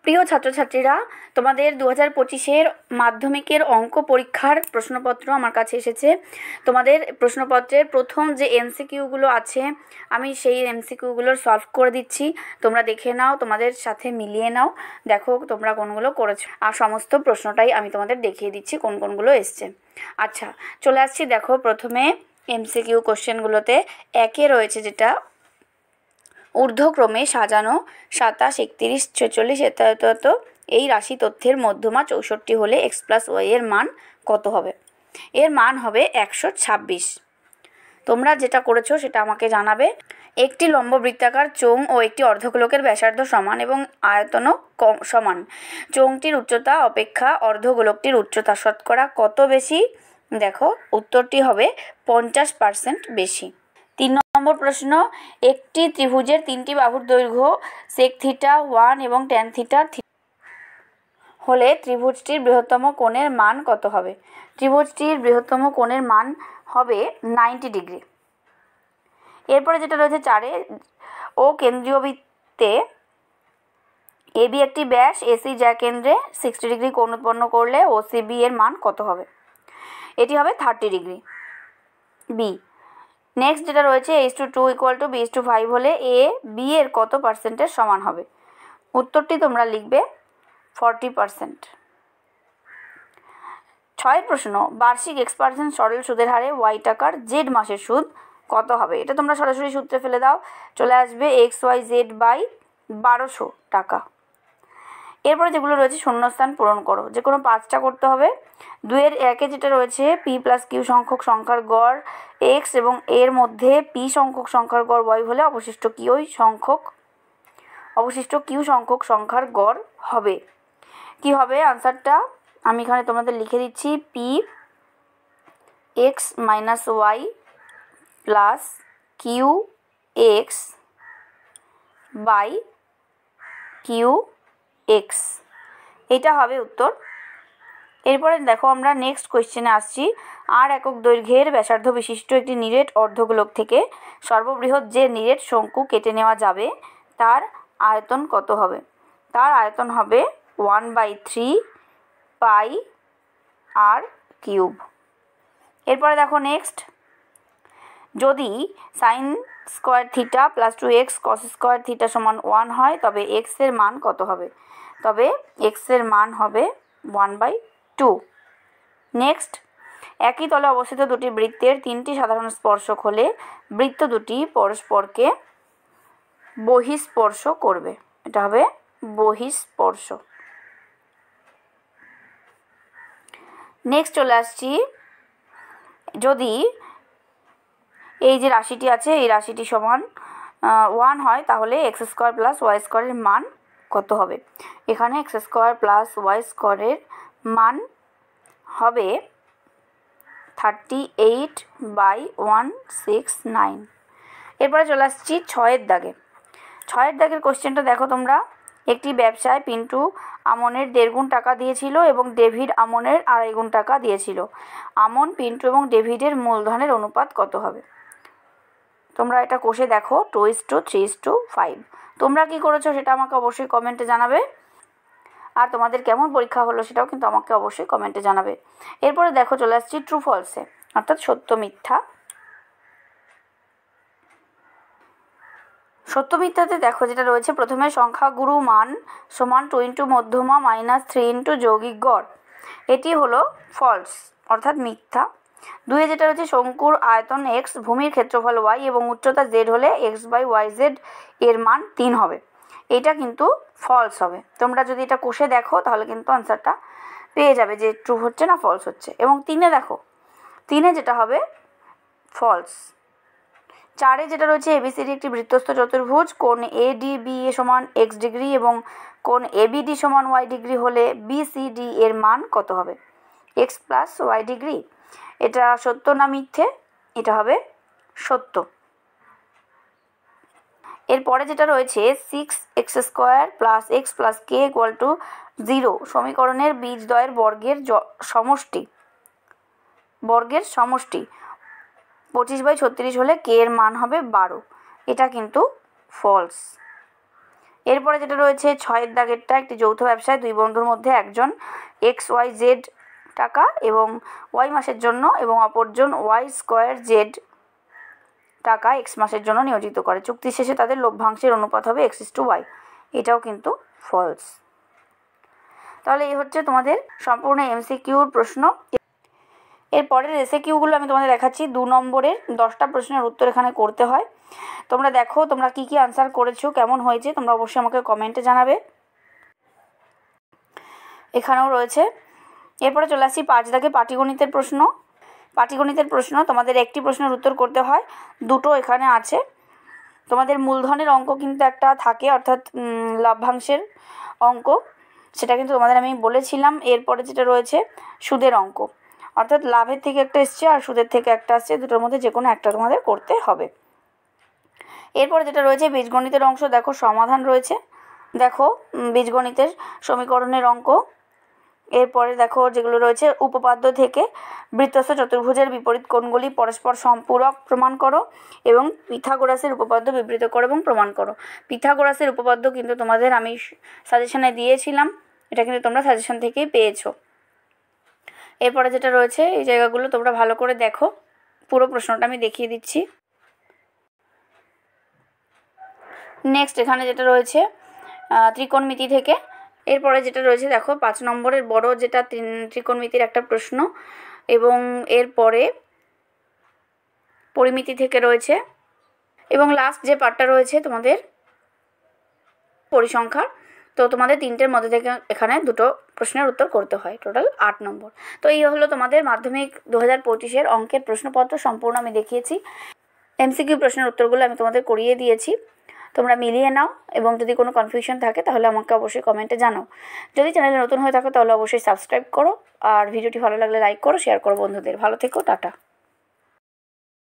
প্রিয় ছাত্রছাত্রীরা, তোমাদের 2025-এর মাধ্যমিকের অঙ্ক পরীক্ষার প্রশ্নপত্র আমার কাছে এসেছে। তোমাদের প্রশ্নপত্রের প্রথম যে এমসিকিউগুলো আছে আমি সেই এমসিকিউগুলোর সলভ করে দিচ্ছি। তোমরা দেখে নাও, তোমাদের সাথে মিলিয়ে নাও, দেখো তোমরা কোনগুলো করেছো। আর সমস্ত প্রশ্নটাই আমি তোমাদের দেখিয়ে দিচ্ছি কোন কোনগুলো এসছে। আচ্ছা, চলে আসছি। দেখো, প্রথমে এমসিকিউ কোশ্চেনগুলোতে একে রয়েছে যেটা ঊর্ধ্বক্রমে সাজানো 27, 31, 46 এত এই রাশি তথ্যের মধ্যমা 64 হলে x প্লাস ওয়াই এর মান কত হবে? এর মান হবে 126। তোমরা যেটা করেছো সেটা আমাকে জানাবে। একটি লম্ব বৃত্তাকার চোঙ ও একটি অর্ধগোলকের ব্যাসার্ধ সমান এবং আয়তনও সমান। চোঙটির উচ্চতা অপেক্ষা অর্ধগোলকটির উচ্চতা শতকরা কত বেশি? দেখো, উত্তরটি হবে 50% বেশি। 3 নম্বর প্রশ্ন, একটি ত্রিভুজের 3টি বাহুর দৈর্ঘ্য sec থিটা 1 এবং tan থিটা হলে ত্রিভুজটির বৃহত্তম কোণের মান কত হবে? ত্রিভুজটির বৃহত্তম কোণের মান হবে 90 ডিগ্রি। এরপরে যেটা রয়েছে 4-এ, ও কেন্দ্রীয় বৃত্তে এবি একটি ব্যাস এসি যা কেন্দ্রে 60 ডিগ্রি কোণ উৎপন্ন করলে ওসিবি এর মান কত হবে? এটি হবে 30 ডিগ্রি। বি, নেক্সট যেটা রয়েছে h/2 = b/5 হলে এ বি এর কত পার্সেন্টের সমান হবে? উত্তরটি তোমরা লিখবে 40%। 6 প্রশ্ন, বার্ষিক x% সরল সুদের হারে y টাকার z মাসের সুদ কত হবে? এটা তোমরা সরাসরি সূত্রে ফেলে দাও, চলে আসবে xyz/1200 টাকা। এরপরে যেগুলো রয়েছে শূন্যস্থান পূরণ করো, যে কোনো 5টা করতে হবে। 2-এর 1-এ যেটা রয়েছে p + q সংখ্যক সংখ্যার গড় x এবং এর মধ্যে p সংখ্যক সংখ্যার গড় y হলে অবশিষ্ট q সংখ্যক সংখ্যার গড় হবে। কি হবে আনসারটা আমি এখানে তোমাদের লিখে দিচ্ছি। p x - y plus q x by q x, এটা হবে উত্তর। এরপরে দেখো, আমরা নেক্সট কোয়েশ্চেনে আসছি। আর একক দৈর্ঘ্যের ব্যাসার্ধ বিশিষ্ট একটি নিরেট অর্ধগোলক থেকে সর্ববৃহৎ যে নিরেট শঙ্কু কেটে নেওয়া যাবে তার আয়তন কত হবে? তার আয়তন হবে 1/3 পাই আর কিউব। এরপরে দেখো নেক্সট, যদি sin square theta plus 2x cos square theta সমান 1 হয় তবে x এর মান কত হবে? তবে x এর মান হবে 1/2। নেক্সট, একই তলে অবস্থিত দুটি বৃত্তের 3টি সাধারণ স্পর্শক হলে বৃত্ত দুটি পরস্পরকে বহিঃস্পর্শ করবে। এটা হবে বহিঃস্পর্শ। নেক্সট চলে আসছি, যদি এই যে রাশিটি আছে এই রাশিটি সমান 1 হয় তাহলে x² + y² এর মান কত হবে? এখানে x² + y² এর মান হবে 38/169। এরপরে চলে আসছি 6-এর দাগে। 6-এর দাগের কোশ্চেনটা দেখো তোমরা। একটি ব্যবসায় পিন্টু আমনের 1.5 গুণ টাকা দিয়েছিল এবং ডেভিড আমনের 2.5 গুণ টাকা দিয়েছিল। আমন, পিন্টু এবং ডেভিডের মূলধনের অনুপাত কত হবে? তোমরা এটা কষে দেখো 2:3:5। তোমরা কি করেছো সেটা আমাকে অবশ্যই কমেন্টে জানাবে। আর তোমাদের কেমন পরীক্ষা হলো সেটাও কিন্তু আমাকে অবশ্যই কমেন্টে জানাবে। এরপরে দেখো চলে আসছি ট্রু ফলসে, অর্থাৎ সত্য মিথ্যা। সত্য মিথ্যাতে দেখো যেটা রয়েছে, প্রথমে সংখ্যাগুরু মান সমান 2 * মধ্যমা -3 * যৌগিক গড়, এটি হলো ফলস অর্থাৎ মিথ্যা। 2-এ যেটা রয়েছে শঙ্কুর আয়তন x, ভূমির ক্ষেত্রফল y এবং উচ্চতা z হলে x/yz এর মান 3 হবে, এটা কিন্তু ফলস হবে। তোমরা যদি এটা কষে দেখো তাহলে কিন্তু আনসারটা পেয়ে যাবে যে ট্রু হচ্ছে না ফলস হচ্ছে। এবং 3-এ দেখো, 3-এ যেটা হবে ফলস। 4-এ যেটা রয়েছে এবিসিডি একটি বৃত্তস্থ চতুর্ভুজ, কোণ এডিবি সমান x ডিগ্রি এবং কোণ এবিডি সমান y ডিগ্রি হলে বিসিডি এর মান কত হবে? x + y degree. এটা সত্য না মিথ্যে? এটা হবে সত্য। এরপরে যেটা রয়েছে 6x² + x + k = 0 সমীকরণের বীজদ্বয়ের বর্গের সমষ্টি 25/36 হলে k এর মান হবে 12, এটা কিন্তু ফলস। এরপরে যেটা রয়েছে 6 দাগেরটা, একটি যৌথ ব্যবসায় দুই বন্ধুর মধ্যে একজন XYZ টাকা এবং Y মাসের জন্য এবং অপরজন Y2Z টাকা X মাসের জন্য নিয়োজিত করে। চুক্তি শেষে তাদের লভ্যাংশের অনুপাত হবে X:Y। এটাও কিন্তু ফলস। তাহলে এই হচ্ছে তোমাদের সম্পূর্ণ MCQর প্রশ্ন। এরপরের SAQগুলো আমি তোমাদের দেখাচ্ছি। 2 নম্বরের 10টা প্রশ্নের উত্তর এখানে করতে হয়। তোমরা দেখো তোমরা কি কি আনসার করেছো, কেমন হয়েছে তোমরা অবশ্যই আমাকে কমেন্টে জানাবে। এখানেও রয়েছে। এরপরে চলে আসছি 5 দাগে পাটিগণিতের প্রশ্ন। পাটিগণিতের প্রশ্ন তোমাদের একটি প্রশ্নের উত্তর করতে হয়, দুটো এখানে আছে। তোমাদের মূলধনের অঙ্ক কিন্তু একটা থাকে, অর্থাৎ লভ্যাংশের অঙ্ক, সেটা কিন্তু তোমাদের আমি বলেছিলাম। এরপরে যেটা রয়েছে সুদের অঙ্ক, অর্থাৎ লাভের থেকে একটা এসছে আর সুদের থেকে একটা আসছে, দুটোর মধ্যে যে কোনো একটা তোমাদের করতে হবে। এরপরে যেটা রয়েছে বীজগণিতের অংশ, দেখো সমাধান রয়েছে, দেখো বীজগণিতের সমীকরণের অঙ্ক। এরপরে দেখো যেগুলো রয়েছে উপপাদ্য থেকে বৃত্তস্থ চতুর্ভুজের বিপরীত কোণগুলি পরস্পর সম্পূরক প্রমাণ করো এবং পিথাগোরাসের উপপাদ্য বিবৃত করো এবং প্রমাণ করো। পিথাগোরাসের উপপাদ্য কিন্তু তোমাদের আমি সাজেশনে দিয়েছিলাম, এটা কিন্তু তোমরা সাজেশন থেকেই পেয়েছো। এরপরে যেটা রয়েছে এই জায়গাগুলো তোমরা ভালো করে দেখো, পুরো প্রশ্নটা আমি দেখিয়ে দিচ্ছি। নেক্সট এখানে যেটা রয়েছে ত্রিকোণমিতি থেকে। এরপরে যেটা রয়েছে দেখো 5 নম্বরের বড় যেটা ত্রিকোণমিতির একটা প্রশ্ন, এবং এরপরে পরিমিতি থেকে রয়েছে, এবং লাস্ট যে পার্টটা রয়েছে তোমাদের পরিসংখ্যান। তো তোমাদের 3টের মধ্যে থেকে এখানে 2টো প্রশ্নের উত্তর করতে হয়, টোটাল 8 নম্বর। তো এই হলো তোমাদের মাধ্যমিক 2025-এর অঙ্কের প্রশ্নপত্র সম্পূর্ণ আমি দেখিয়েছি। MCQ প্রশ্নের উত্তরগুলো আমি তোমাদের করিয়ে দিয়েছি, তোমরা মিলিয়ে নাও, এবং যদি কোনো কনফিউশন থাকে তাহলে আমাকে অবশ্যই কমেন্টে জানাও। যদি চ্যানেলে নতুন হয়ে থাকো তাহলে অবশ্যই সাবস্ক্রাইব করো, আর ভিডিওটি ভালো লাগলে লাইক করো, শেয়ার করো বন্ধুদের। ভালো থেকো, টাটা।